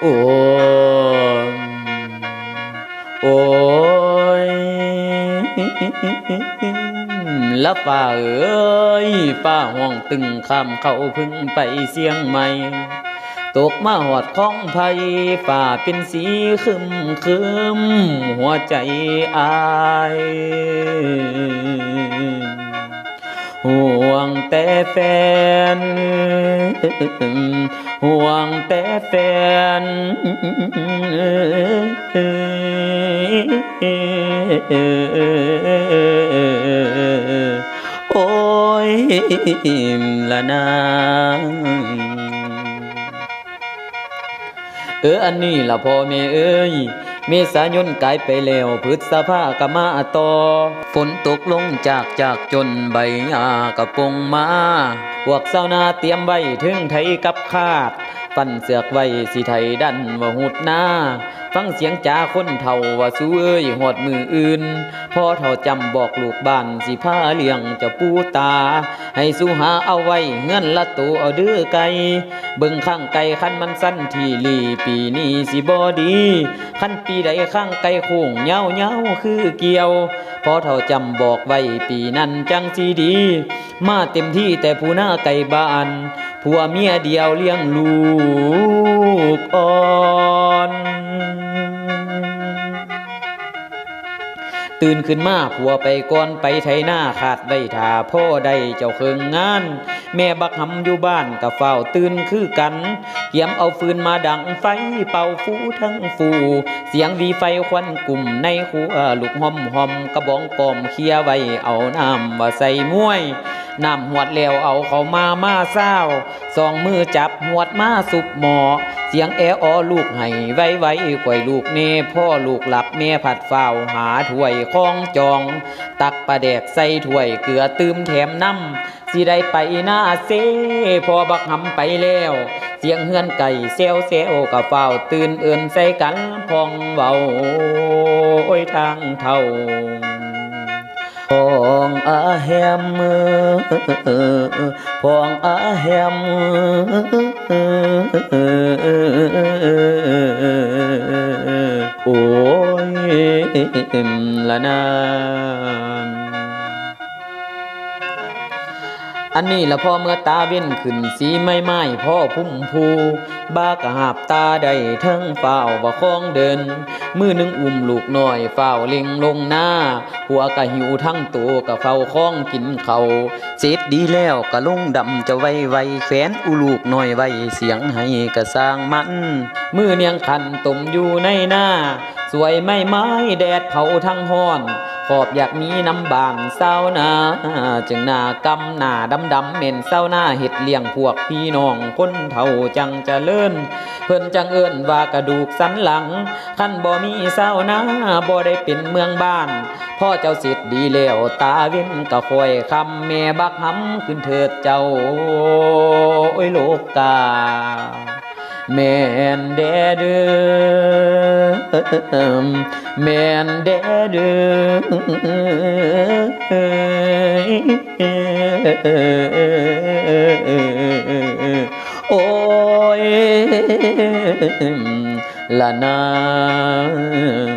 โอ้โอ้ยละฝ่าเอ้ยฝ่าห้องตึงข้ามเขาพึ่งไปเสียงใหม่ตกมาหอดข้องไผ่ฝ่าเป็นสีคึมคึมหัวใจอายห่วงแต่แฟนห่วงแต่แฟนโอ้ยละนางอันนี้ละพ่อแม่เอ้ยเมษายนกลายไปแล้วพฤษภากะมาต่อฝนตกลงจากจนใบหญ้ากระปงมาพวกชาวนาเตรียมไว้ถึงไถกับคาดปั่นเสือกไว้สิไถดันว่าหุดหน้าฟังเสียงจ้าคนเฒ่าว่าสู้เอ้ยหอดมืออื่นพ่อเฒ่าจำบอกลูกบ้านสิพาเลี้ยงเจ้าปูตาให้สู้หาเอาไว้เงินละตัวเอาเด้อไก่เบิ่งข้างไก่คันมันสั้นที่ลีปีนี้สิบ่ดีคันปีใดข้างไก่โค้งเงาคือเกี่ยวพ่อเฒ่าจำบอกไว้ปีนั้นจังสิดีมาเต็มที่แต่ผู้หน้าไก่บ้านผัวเมียเดียวเลี้ยงลูกอ่อนตื่นขึ้นมาผัวไปก่อนไปไถนาขาดได้ท่าพ่อได้เจ้าเคิงงานแม่บักหำอยู่บ้านกับเฝ้าตื่นคือกันเกียมเอาฟืนมาดังไฟเป่าฟูทั้งฟูเสียงวีไฟควันกลุ่มในหัวลูกหอมกระบองปอมเคียไว้เอาน้ำว่าใส่มวยน้ำหวดแล้วเอาเขามาเศร้าสองมือจับหวดมาสุบหมอเสียงแออลูกให้ไว้ก่อยลูกเน่พ่อลูกหลับแม่ผัดเฝ้าหาถ้วยคล้องจองตักปลาแดกใส่ถ้วยเกลือตืมแถมน้ำสิได้ไปหน้าเซพอบักหำไปแล้วเสียงเฮือนไก่เซลกับเฝ้าตื่นเอินใส่กันพองเบาโอ้ยทางเท่าพองอาแฮมพองอาแฮมโอ้ยละนางอันนี้ละพ่อเมื่อตาเว้นขึ้นสีไม้พ่อพุ่มพูบ้ากะหาบตาได้ทั้งเฝ้าบ่คล้องเดินมือหนึ่งอุ้มลูกน้อยเฝ้าเล็งลงหน้าหัวกะหิวทั้งตัวกะเฝ้าคล้องกินเขาเสร็จดีแล้วกะลงดำจะไวแขวนอุลูกน้อยไว้เสียงให้กะสร้างมันมือเนียงขันต้มอยู่ในหน้าสวยไม่ไม้แดดเผาทั้งห้อนขอบอยากมีน้ำบานเศร้านาจึงหน้ากำหน้าดำเหม็นเศร้าหน้าเห็ดเลี้ยงพวกพี่น้องคนเฒ่าจังจะเลิ่นเพิ่นจังเอิ้นว่ากระดูกสันหลังคันบ่มีเศร้านาบ่ได้เป็นเมืองบ้านพ่อเจ้าสิทธิ์ดีแล้วตาเว้นก็คอยคำแม่บักหำขึ้นเถิดเจ้าโอ้ยโลกาแม่นแดเด้อแม่นแดเด้อโอ้ยละนาง